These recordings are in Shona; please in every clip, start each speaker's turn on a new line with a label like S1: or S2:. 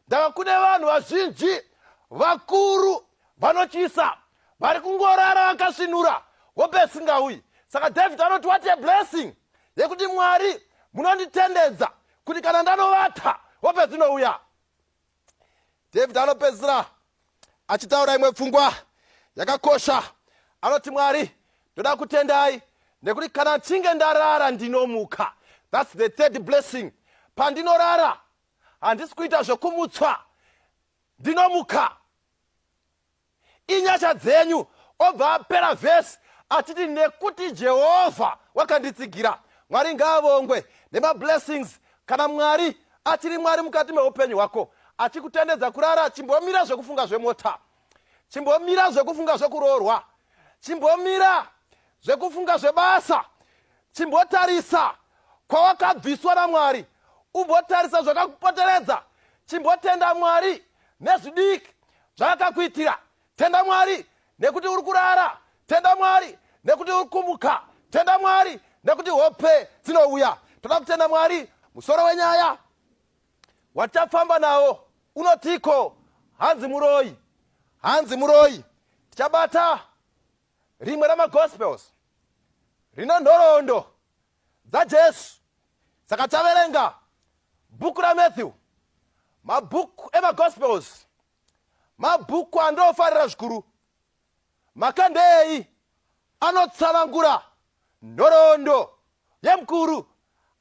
S1: ndava kune vanhu vazhinji vakuru vanochisa vari kungorara vakasvinura hope isingauyi. Saka David anoti what a blessing yekuti Mwari munonditendedza kuti kana ndanovata hope dzinouya. David anopedzisira achitaura imwe pfungwa yakakosha. Anoti Mwari ndoda kutendai nekuti kana nchinge ndarara ndinomuka. That's the third blessing. Pandinorara handisi kuita zvokumutswa, ndinomuka. Inyasha dzenyu. Obva apera vhesi achiti nekuti Jehovha wakanditsigira. Mwari ngaavongwe nemablessings. Kana Mwari achiri Mwari mukati meupenyu hwako, achikutendedza kurara, chimbomira zvekufunga zvemota, chimbomira zvekufunga zvekuroorwa, chimbomira zvekufunga zvebasa, chimbotarisa kwawakabviswa naMwari, umbotarisa zvakakupoteredza, chimbotenda Mwari nezvidiki zvakakuitira. Tenda Mwari nekuti uri kurara, tenda Mwari nekuti uri kumuka, tenda Mwari nekuti hope dzinouya. Toda kutenda Mwari. Musoro wenyaya watafamba nawo unotiko hanzi muroi, hanzi muroi. Tichabata rimwe ramagospels rino nhoroondo dzaJesu. Saka taverenga bhuku raMathew, mabhuku emagospels, mabhuku andinofarira zvikuru. Makandei anotsanangura nhoroondo yemukuru,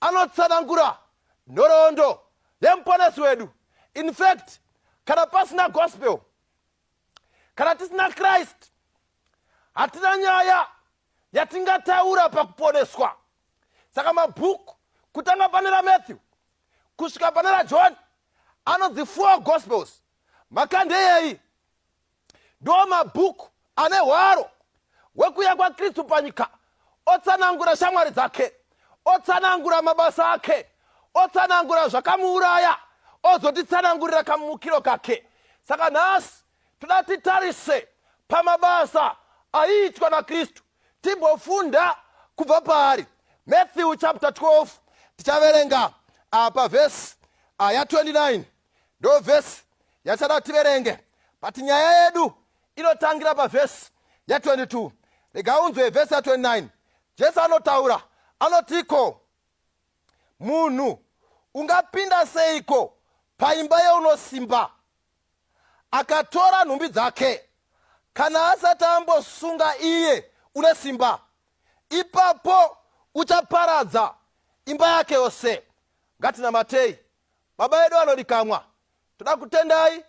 S1: anotsanangura nhoroondo yemuponesi wedu. In fact, kana pasina gospel, kana tisina Christ, hatina nyaya yatingataura pakuponeswa. Saka mabhuku kutanga pane raMathew kusvika pane raJohn anodzi 4 gospels. Makandei ndo mabhuku ane hwaro hwekuuya kwaKristu panyika. Otsanangura shamwari dzake, otsanangura mabasa ake, otsanangura zvakamuuraya, ozotitsanangurira kamumukiro kake. Saka nhasi toda titarise pamabasa aiitwa naKristu, timbofunda kubva paari. Matthew chapter 12 tichaverenga pavhesi ya29 ndo vhesi yatisada tiverenge, but nyaya yedu inotangira pavhesi ya22. Regaunzwe vhesi ya29. Jesu anotaura anotiko, munhu ungapinda seiko paimba yeunosimba akatora nhumbi dzake kana asati ambosunga iye une simba? Ipapo uchaparadza imba yake yose. Ngatinamatei. Baba edu anodikamwa, toda kutendai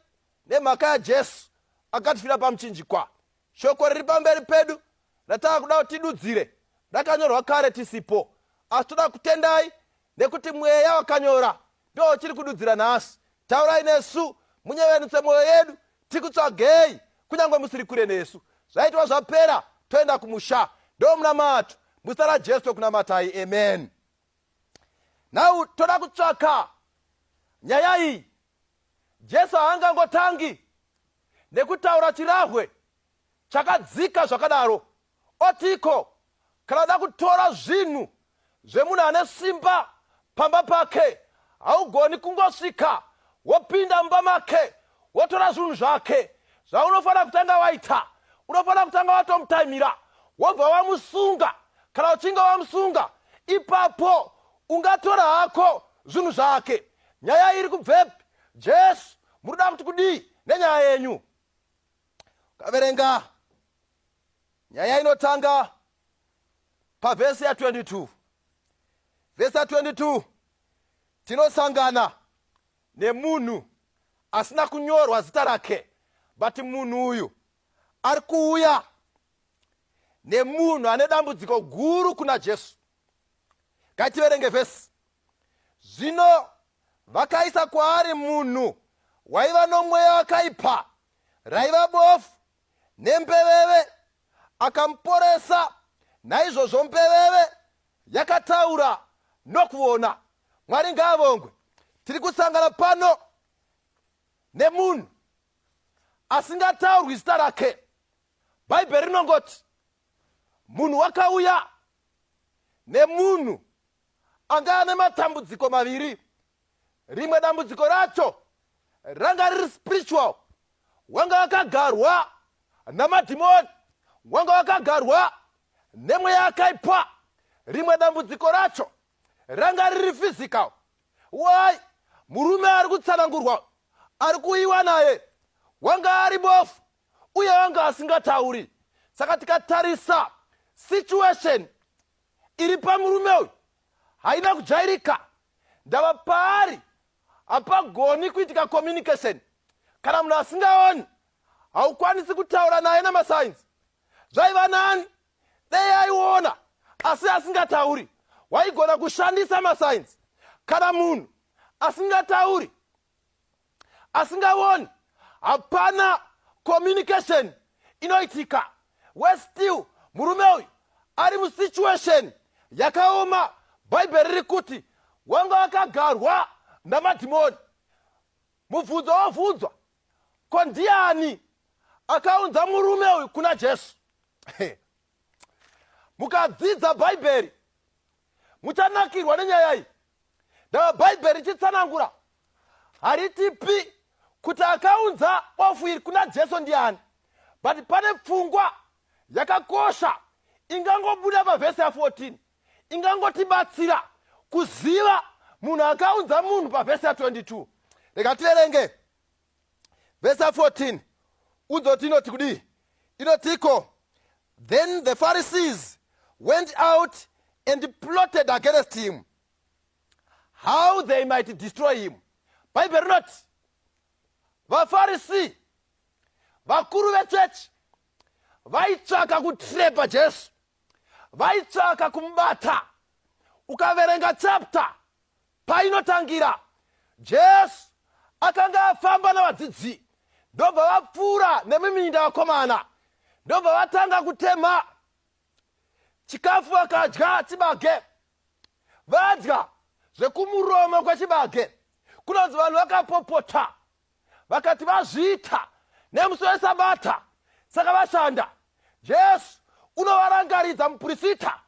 S1: nemhaka yaJesu akatifira pamuchinjikwa. Shoko riri pamberi pedu ratava kuda kuti tidudzire rakanyorwa kare tisipo, asi toda kutendai nekuti mweya wakanyora ndo chiri kududzira nhasi. Taurai nesu, munyevenutse mwoyo yedu, tikutsvagei kunyange musiri kure nesu. Zvaitwa zvapera, toenda kumusha. Ndo munamatu muzita raJesu tokunamatai, amen. Now toda kutsvaka nyaya iyi. Jesu haangangotangi nekutaura chirahwe chakadzika zvakadaro. Otiko kana da kutora zvinhu zvemunhu ane simba pamba pake, haugoni kungosvika wopinda mumba make wotora zvinhu zvake. Zvaunofanira kutanga waita, unofanira kutanga watomutaimira, wobva wamusunga. Kana uchinge wamusunga, ipapo ungatora hako zvinhu zvake. Nyaya iri kubvepi? Jesu munoda kuti kudii nenyaya yenyu? Kaverenga nyaya inotanga pavhesi ya22. Vhesi ya22 tinosangana nemunhu asina kunyorwa zita rake, but munhu uyu ari kuuya nemunhu ane dambudziko guru kuna Jesu. Ngativerenge vhesi. Zvino vakaisa kwaari munhu waiva nomweya wakaipa, raiva bofu nembeveve, akamuporesa. Naizvozvo mbeveve yakataura nokuona. Mwari ngaavongwe. Tiri kusangana pano nemunhu asingataurwi zita rake. Bhaibheri rinongoti munhu wakauya nemunhu anga ane matambudziko maviri. Rimwe dambudziko racho ranga riri spiritual, wanga wakagarwa namadhimoni, wanga wakagarwa nemweya yakaipa. Rimwe dambudziko racho ranga riri physical. Why? Murume ari kutsanangurwa, ari kuiwa naye, wanga ari bofu uye wanga asingatauri. Saka tikatarisa situation iri pamurume uyu haina kujairika. Ndava paari hapagoni kuitika communication. Kana munhu asingaoni haukwanisi kutaura naye namasainzi. Zvaiva nani dei aiona asi asingatauri, waigona kushandisa masainzi. Kana munhu asingatauri, asingaoni, hapana communication inoitika. We still murume uyu ari musituation yakaoma. Bhaibheri riri kuti wanga wakagarwa namadhimoni. Mubvunzo wobvunzwa, ko ndiani akaunza murume uyu kuna Jesu? Mukadzidza Bhaibheri muchanakirwa nenyaya iyi. Ndava Bhaibheri ichitsanangura haritipi kuti akaunza bofu iri kuna Jesu ndiani, but pane pfungwa yakakosha ingangobuda pavhesi ya14 ingangotibatsira kuziva munhu akaunza munhu pavhesi ya22. Rega tiverenge vhesi ya14. Udzoti inoti kudii? Inotiko, then the Pharisees went out and plotted against him, how they might destroy him. Bhaibheri rinoti vaFarisi, vakuru vechechi, vaitsvaka kutrepa Jesu, vaitsvaka kumubata. Ukaverenga chapter painotangira, Jesu akanga afamba navadzidzi, ndobva vapfuura nemiminda vakomana, ndobva vatanga kutema chikafu, vakadya chibage, vadya zvekumuromo kwechibage. Kunonzi vanhu vakapopota vakati vazviita nemusi weSabata, saka vashanda. Jesu unovarangaridza muprofita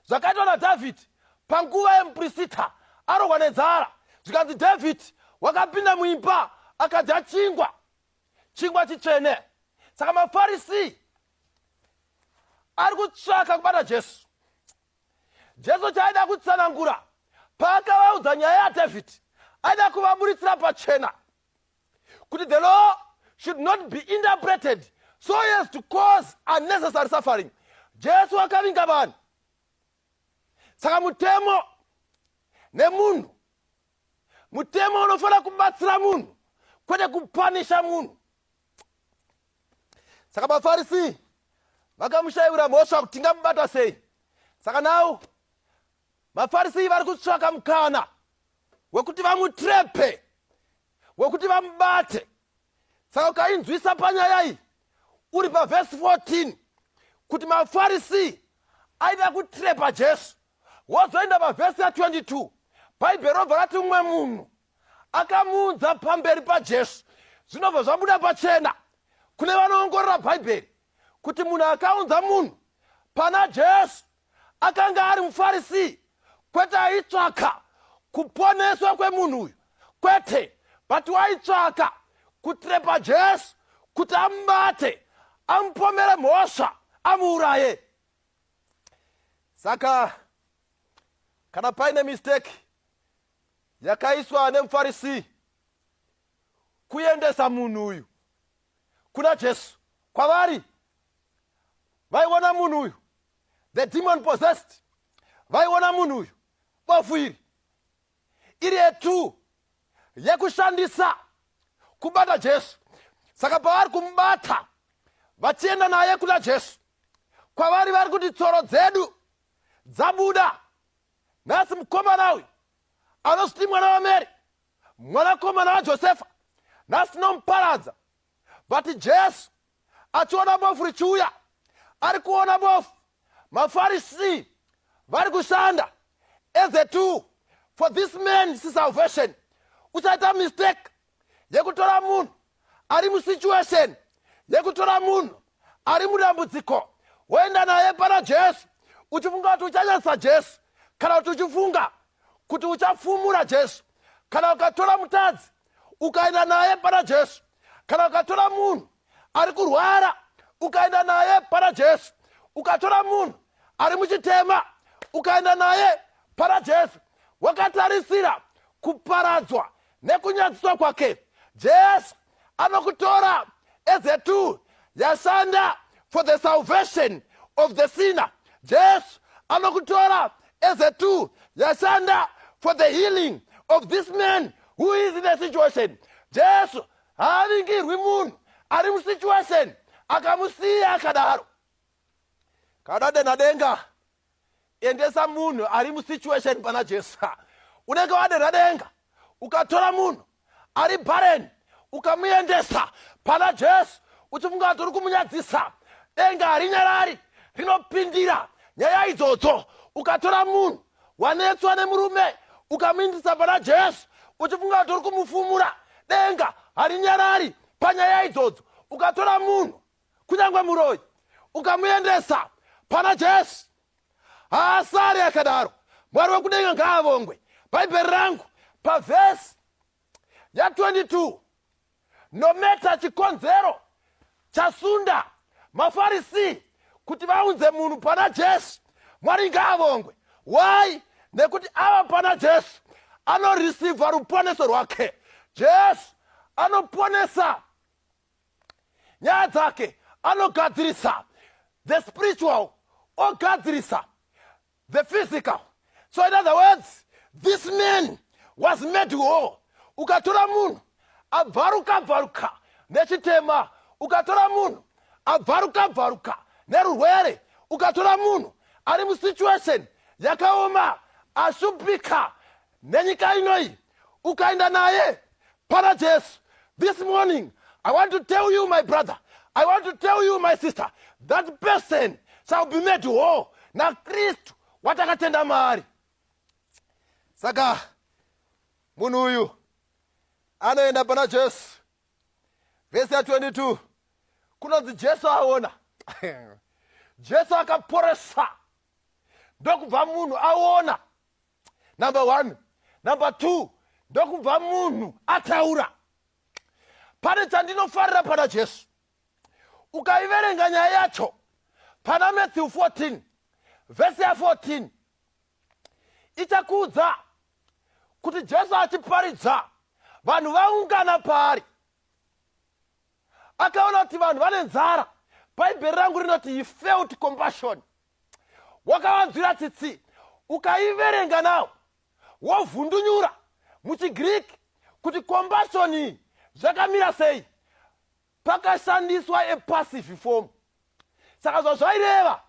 S1: zvakaitwa naDhavhidhi panguva yemuprofita arogwa nenzara. Zvikanzi Dhavhidhi wakapinda muimba akadya chingwa chitsvene. Saka maFarisi ari kutsvaka kubata Jesu. Jesu chaaida kutsanangura paakavaudza nyaya yaDhavhidhi, aida kuvaburitsira pachena kuti the law should not be interpreted so as to cause unnecessary suffering. Jesu akavinga vanhu. Saka mutemo nemunhu, mutemo unofanira kubatsira munhu kwete kupanisha munhu. Saka vaFarisi vakamushayira mhosva kuti tingamubata sei. Saka nau vaFarisi vari kutsvaka mukana wekuti vamutrepe, wekuti vamubate. Saka ukainzwisa panyaya iyi uri pavhesi 14 kuti maFarisi aida kutrepa Jesu, wozoenda pavhesi ya22 Bhaibheri robva rati mumwe munhu akamuudza pamberi paJesu. Zvinobva zvabuda pachena kune vanoongorora Bhaibheri kuti munhu akaunza munhu pana Jesu akanga ari muFarisi, kwete aitsvaka kuponeswa kwemunhu uyu, kwete, but waitsvaka kutrepa Jesu kuti amubate, amupomere mhosva, amuuraye. Saka kana paine mistake yakaiswa nemuFarisi kuendesa munhu uyu kuna Jesu, kwavari vaiona munhu uyu the demon possessed, vaiona munhu uyu bofu iri yetu yekushandisa kubata Jesu. Saka pavari kumubata vachienda naye kuna Jesu, kwavari vari kuti tsoro dzedu dzabuda. Nhasi mukomana uyu anozviti mwana waMary, mwanakomana waJosefa, nhasi tinomuparadza. But Jesu achiona bofu richiuya, ari kuona bofu. maFarisi vari kushanda as a tool for this man's salvation. Usaita mistake yekutora munhu ari musituation, yekutora munhu ari mudambudziko woenda naye pana Jesu uchifunga kuti uchanyadzisa Jesu, kana kuti uchifunga kuti uchafumura Jesu. Kana ukatora mutadzi ukaenda naye pana Jesu, kana ukatora munhu ari kurwara ukaenda naye pana Jesu, ukatora munhu ari muchitema ukaenda naye pana Jesu, wakatarisira kuparadzwa nekunyadziswa kwake, Jesu anokutora as a tool yashanda for the salvation of the sinner. Jesu anokutora as a tool yashanda for the healing of this man who is in a situation. Jesu haavingirwi munhu ari musituation akamusiya akadaro. Kadade nadenga endesa munhu ari musituation pana Jesu. Unenge wadera denga ukatora munhu ari barren ukamuendesa pana Jesu uchifunga kuti uri kumunyadzisa, denga harinyarari rinopindira nyaya idzodzo. Ukatora munhu wanetswa nemurume ukamuindisa pana Jesu uchifunga kuti uri kumufumura, denga harinyarari panyaya idzodzo. Ukatora munhu kunyangwe muroyi ukamuendesa pana Jesu haasari akadaro. Mwari wekudenga ngaavongwe. Bhaibheri rangu pavhesi ya22, nometa chikonzero chasunda mafarisi kuti vaunze munhu pana Jesu, Mwari ngaavongwe. Why? Nekuti ava pana Jesu anoreceiva ruponeso rwake. Jesu anoponesa nyaya dzake, anogadzirisa the spiritual, ogadzirisa the physical. So in other words, this man was made whole. Ukatora munhu abvaruka nechitema, ukatora munhu abvaruka nerurwere, ukatora munhu ari musituation yakaoma ashupika nenyika inoi, ukaenda naye pana Jesu. This morning I want to tell you, my brother, I want to tell you, my sister, that person shall be made whole na Kristu watakatenda maari. Saka munhu uyu anoenda pana Jesu. Vhesi ya22 kunonzi Jesu aona. Jesu akaporesa, ndokubva munhu aona. Number 1. Number 2, ndokubva munhu ataura. Pane chandinofarira pana Jesu. Ukaiverenga nyaya yacho pana Matthew 14 vhesi ya14 ichakuudza kuti Jesu achiparidza vanhu vaungana paari. Akaona kuti vanhu vane nzara. Bhaibheri rangu rinoti he felt compassion. Wakavanzwira tsitsi. Ukaiverenga nawo wovhundunyura muchiGreek kuti compassion iyi zvakamira sei, pakashandiswa a passive form. Saka zvazvaireva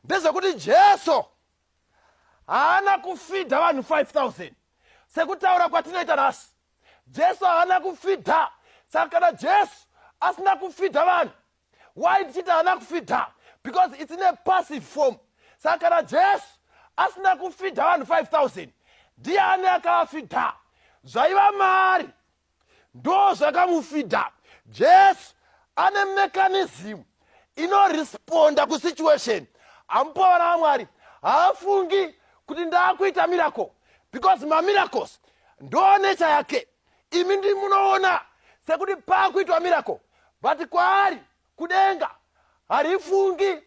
S1: ndezvekuti Jesu haana kufidha vanhu 5,000 sekutaura kwatinoita nhasi. Jesu haana kufidha. Saka kana Jesu asina kufidha vanhu, why tichiti haana kufidha? Because it's in a passive form. Saka kana Jesu asina kufidha vanhu 5,000, ndiani akavafidha? Zvaiva mari ndo zvakamufidha. Jesu ane mechanism inoresponda kusituation. Amupova na Mwari haafungi kuti ndaakuita miracle, because mamiracles ndo nature yake. Imi ndi munoona sekuti paakuitwa miracle, but kwaari kudenga harifungi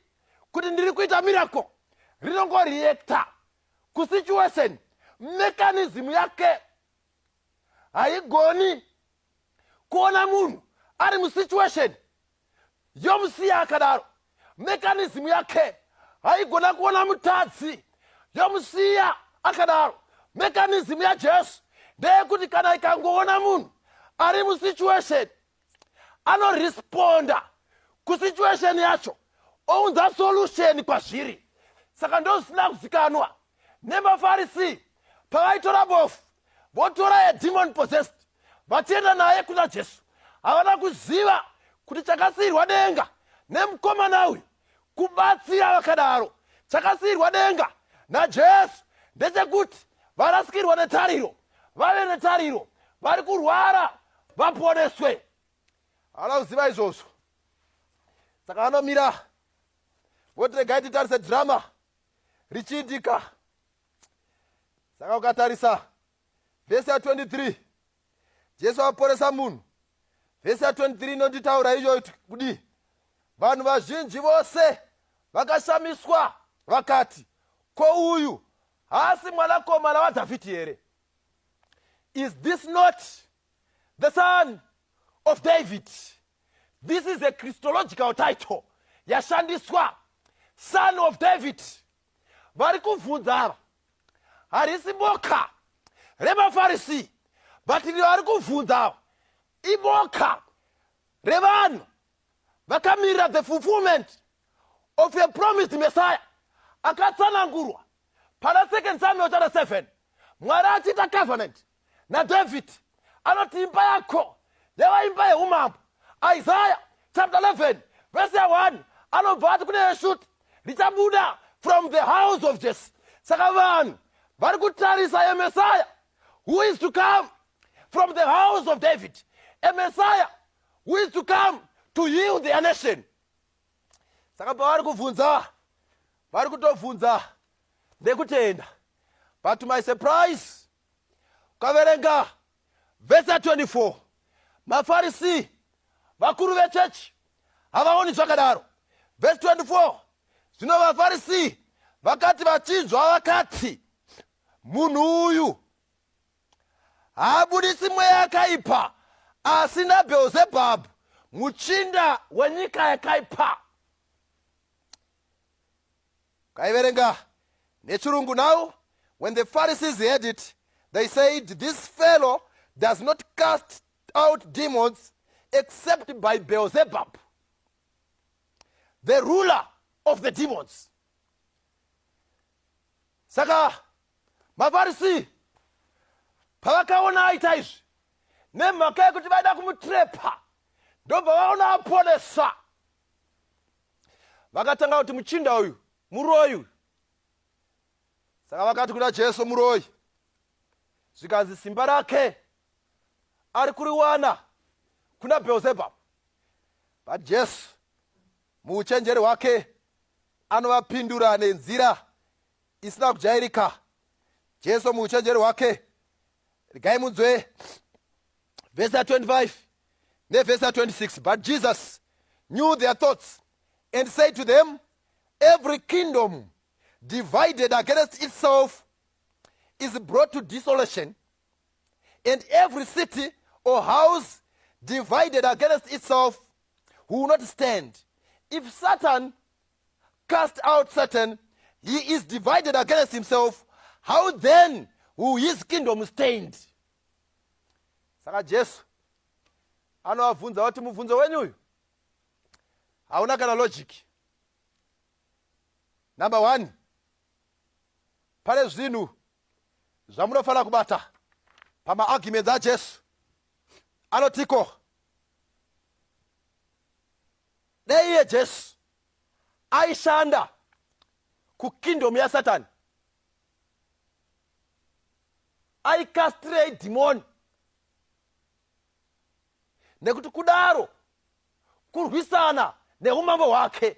S1: kuti ndiri kuita miracle, rinongoreacta kusituation. Mechanism yake haigoni kuona munhu ari musituation yomusiya akadaro. Mechanism yake haigona kuona mutadzi yomusiya akadaro. Mechanism ya Jesu ndeyekuti kana ikangoona munhu ari musituation anoresponda kusituation yacho, ounza solution kwazviri. Saka ndosina kuzikanwa nemafarisi pavaitora bofu votora a demon possessed vachienda naye kuna Jesu. Havana kuziva kuti chakasiyirwa denga nemukomana uyu kubatsira vakadaro. Chakasiyirwa denga naJesu ndechekuti varasikirwa netariro vave netariro, vari kurwara vaponeswe. Havana kuziva izvozvo. Saka vanomira voti regai titarise drama richiitika. Saka ukatarisa vhesi ya23 Jesu aporesa munhu. Vhesi 23 inonditaura iyo kudi vanhu vazhinji vose vakashamiswa vakati, ko uyu haasi mwanakomana waDhavhidhi here? Is this not the son of David? This is a Christological title yashandiswa, son of David. Vari kubvunza ava harisi boka revaFarisi, but vari kubvunza ava iboka revanhu vakamirira the fulfillment of a promised Messiah akatsanangurwa pana 2 Samuel chapter 7. Mwari achiita covenant naDavid anoti imba yako yava imba yeumambo. Isaiah chapter 11 verse 1 anobva ati kune yeshuti richabuda from the house of Jesse. Saka vanhu vari kutarisa a Messiah who is to come from the house of David, a Messiah who is to come to heal their nation. Saka pavari kubvunza, vari kutovhunza nekutenda. But to my surprise, ukaverenga verse 24, maFarisi vakuru vechechi havaoni zvakadaro. Verse 24, zvino vaFarisi vakati vachinzwa vakati, munhu uyu haabudisi mweya yakaipa asi naBheozebhabhu muchinda wenyika yakaipa. Kaiverenga nechirungu now, when the Pharisees heard it, they said, this fellow does not cast out demons except by Beelzebub, the ruler of the demons. Saka maFarisi pavakaona aita izvi nemhaka yekuti vaida kumutrepa, ndobva vaona aponesa, vakatanga kuti muchinda uyu muroyi uyu. Saka vakati kuna Jesu, muroyi, zvikanzi simba rake ari kuriwana kuna Beelzebub. But Jesu muuchenjeri hwake anovapindura nenzira isina kujairika. Jesu muuchenjeri hwake, regai munzwe verse 25 neverse 26. But Jesus knew their thoughts and said to them, every kingdom divided against itself is brought to desolation, and every city or house divided against itself will not stand. If Satan cast out Satan, he is divided against himself. How then will his kingdom stand? Saka Jesu anovabvunza kuti mubvunzo wenyu uyu hauna kana logic. Number 1, pane zvinhu zvamunofanira kubata pamaarguments aJesu. Anotiko dei iye Jesu aishanda kukingdom yaSatani, aicastrate demon, nekuti kudaro kurwisana neumambo hwake.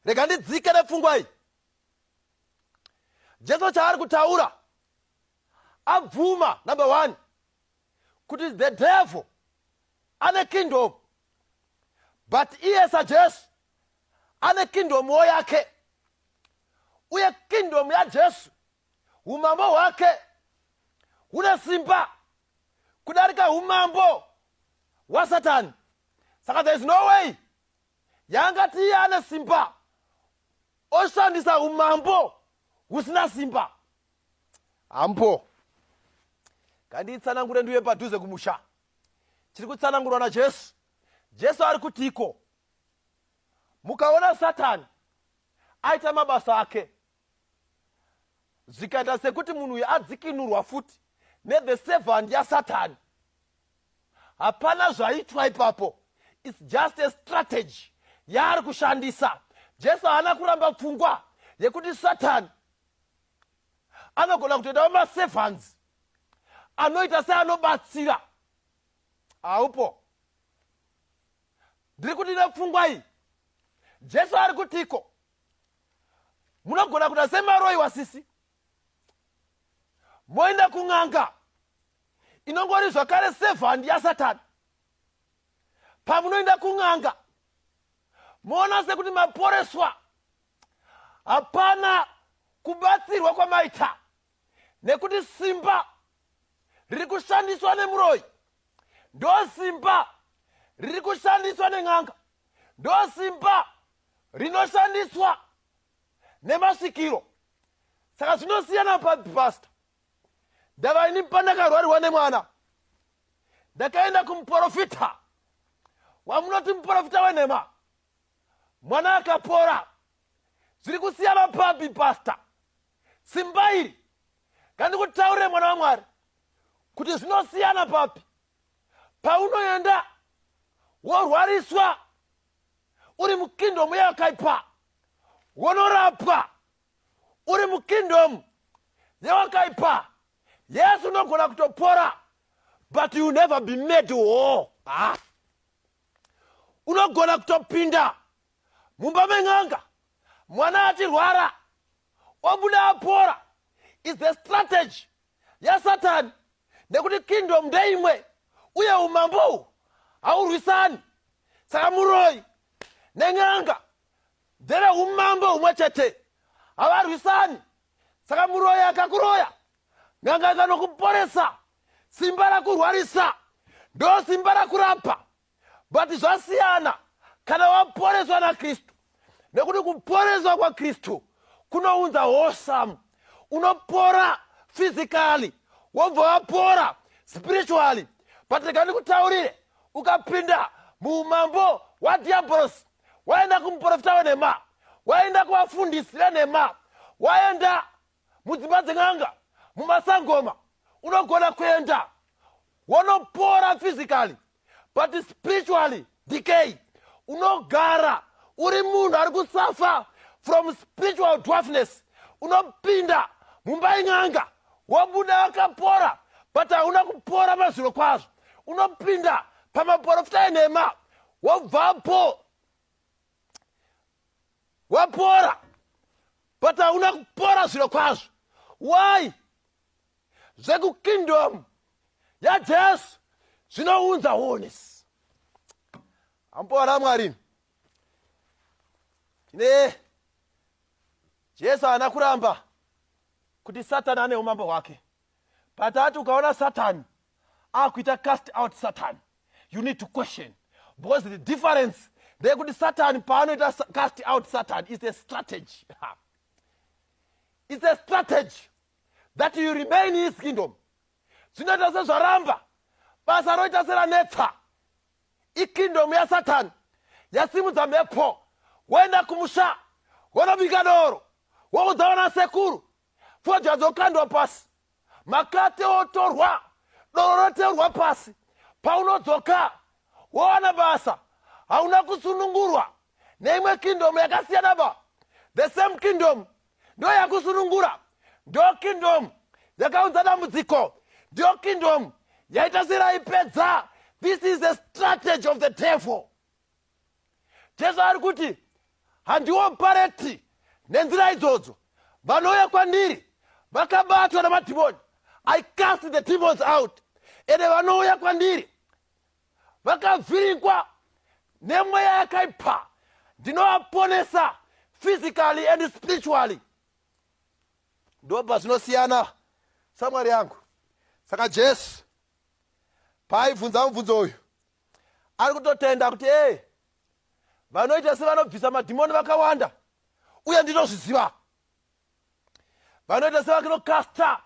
S1: Rega ndidzike nepfungwa iyi. Jesu chaari kutaura abvuma, number 1, kuti the devil ane kingdom, but iye saJesu ane kingdom yake. Uye kingdom yaJesu, umambo hwake hune simba kudarika umambo waSatani. Saka there is no way yangati iye ane simba oshandisa umambo husina simba. Ambo nganditsanangure ndiuye padhuze kumusha. Chiri kutsanangurwa naJesu. Jesu ari kutiko, mukaona Satani aita mabasa ake, zvikaita sekuti munhu uyu adzikinurwa futi the servant yaSatani, hapana zvaitwa ipapo. It's just a strategy yaari kushandisa. Jesu haana kuramba pfungwa yekuti Satani anogona kutoita maservants anoita seanobatsira. Haupo. Ndiri kuti nepfungwa iyi Jesu ari kutiko, munogona kuita semaroyi wasisi, moenda kun'anga inongori zvakare sevhandi yaSatani. Pamunoenda kun'anga, moona sekuti maporeswa hapana kubatsirwa kwamaita, nekuti simba riri kushandiswa nemuroyi ndo simba riri kushandiswa nen'anga, ndo simba rinoshandiswa nemasvikiro. Saka zvinosiyana pasta. Ndava ini pandakarwarirwa nemwana, ndakaenda kumuprofita wamunoti muprofita wenhema, mwana akapora. Zviri kusiyana papi pasta? Simba iri ngandikutaurire mwana waMwari kuti zvinosiyana papi. Paunoenda worwariswa uri mukingdom yawakaipa, wonorapwa uri mukingdom yawakaipa, Yesu unogona kutopora, but you never be made whole. Unogona kutopinda mumba men'anga, mwana achirwara obuda apora. Is the strategy yaSatani, nekuti kingdom ndeimwe uye umambo haurwisani. Saka muroyi nen'anga ndere umambo umwe chete, havarwisani. Saka muroyi akakuroya, n'anga ikanokuporesa, simba rakurwarisa ndo simba rakurapa. But zvasiyana kana waporeswa naKristu, nekuti kuporeswa kwaKristu kunounza wholesome. Unopora physically, wobva wapora spiritually. But ngandikutaurire, ukapinda muumambo hwadiabolos, waenda kumuprofita wenhema, waenda kuvafundisi venhema, waenda mudzimba dzen'anga, mumasangoma, unogona kuenda wonopora physically, but spiritually decay. Unogara uri munhu ari kusafa from spiritual dwarfness. Unopinda mumba yen'anga, wobuda wakapora, but hauna kupora mazviro kwazvo. Unopinda pamaprofita enhema, wobvapo wapora, but hauna kupora zviro kwazvo. Why? Zvekukingdom yaJesu zvinounza wholeness. Ambora Mwari, Jesu haana kuramba kuti Satani ane umambo hwake. Patati ukaona Satani akuita cast out Satani, you need to question, because the difference ndeyekuti Satani paanoita cast out Satani is a strategy. It's a strategy that you remain in his kingdom. Zvinoita sezvaramba, basa roita seranetsa. Ikingdom yaSatani yasimudza mhepo, woenda kumusha, wonobika doro, woudzaona sekuru, fodya dzokandwa pasi, makate otorwa, doro roteurwa pasi. Paunodzoka wowana basa, hauna kusunungurwa neimwe kingdom yakasiyana ba. The same kingdom ndo yakusunungura, ndo kingdom yakaunza dambudziko, ndo kingdom yaita seraipedza. This is the strategy of the devil. Jesu ari kuti handiopareti nenzira idzodzo. Vanouya kwandiri vakabatwa namadhimoni, I cast the demons out. Ende vanouya kwandiri vakavhirikwa nemweya yakaipa, ndinovaponesa physically and spiritually. Ndo zvinosiyana samwari yangu. Saka Jesu paaibvunza mubvunzo uyu, ari kutotenda kuti vanoita sevanobvisa madhimoni vakawanda, uye ndinozviziva. Vanoita sevakinokasta,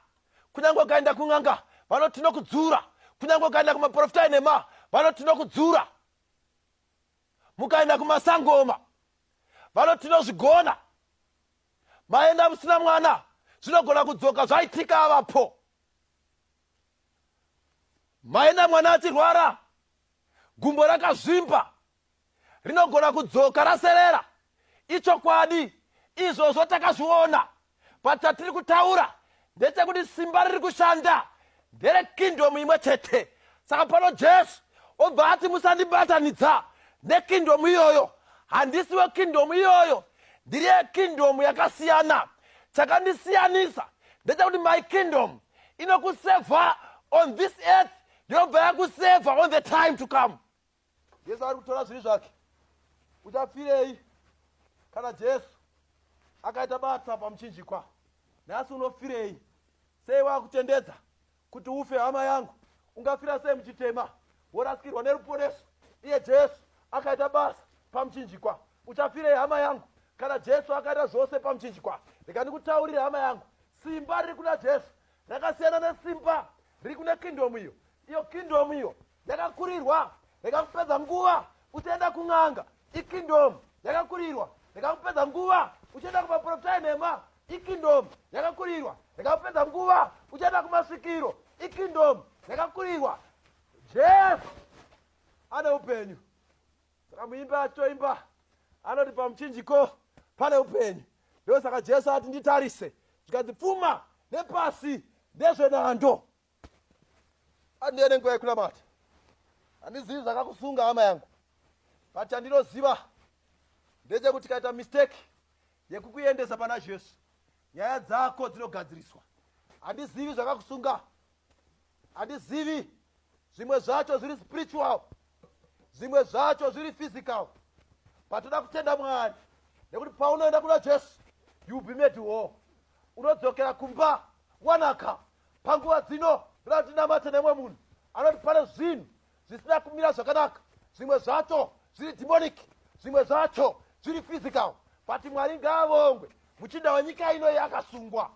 S1: kunyange ukaenda kun'anga vanoti tinokudzura, kunyange ukaenda kumaprofita enhema vanoti tinokudzura, mukaenda kumasangoma vanoti tinozvigona, maenda musina mwana zvinogona kudzoka, zvaitika avapo. Maenda mwana achirwara, gumbo rakazvimba, rinogona kudzoka raserera. Ichokwadi, izvozvo takazviona. Patatiri kutaura ndechekuti simba riri kushanda ndere kingdom imwe chete. Saka pano Jesu obva ati musandibatanidza nekingdom iyoyo. Handisiwe kingdom iyoyo, ndiri kingdom yakasiyana. Chakandisiyanisa ndechekuti my kingdom inokusevha on this earth yobva yakusevha on the time to come. Jesu ari kutora zviri zvake. Uchafirei kana Jesu akaita basa pamuchinjikwa? Nhasi unofirei? Sei wakutendedza kuti ufe hama yangu? Ungafira sei muchitema worasikirwa neruponeso? Iye Jesu akaita basa pamuchinjikwa. Uchafirei hama yangu kana Jesu akaita zvose pamuchinjikwa? Rega ndikutaurire hama yangu, simba riri kuna Jesu rakasiyana nesimba riri kune kingdom iyo. Iyo kingdom iyo yakakurirwa, rega kupedza nguva uchienda kun'anga, ikingdom yakakurirwa. Rega kupedza nguva uchienda kumaprofita enhema, ikingdom yakakurirwa. Rega kupedza nguva uchienda kumasvikiro, ikingdom yakakurirwa. Jesu ane upenyu. Saka muimba atoimba anoti pamuchinjiko pane upenyu. Ndosaka Jesu ati nditarise zvikadzipfuma nepasi ndezvenhando. Andiene nguva yekunamata. Handizivi zvakakusunga hama yangu. But chandinoziva ndechekuti kaita mistake yekukuendesa pana Jesu, nyaya dzako dzinogadziriswa. Handizivi zvakakusunga. Handizivi, zvimwe zvacho zviri spiritual, zvimwe zvacho zviri physical. Patoda kutenda Mwari nekuti paunoenda kuna Jesu you be made whole. Unodzokera kumba wanaka. Panguva dzino ndoda kuti ndinamate nemwe munhu anoti pane zvinhu zvisina kumira zvakanaka. Zvimwe zvacho zviri demonic, zvimwe zvacho zviri physical. But Mwari ngaavongwe, muchinda wenyika ino yakasungwa.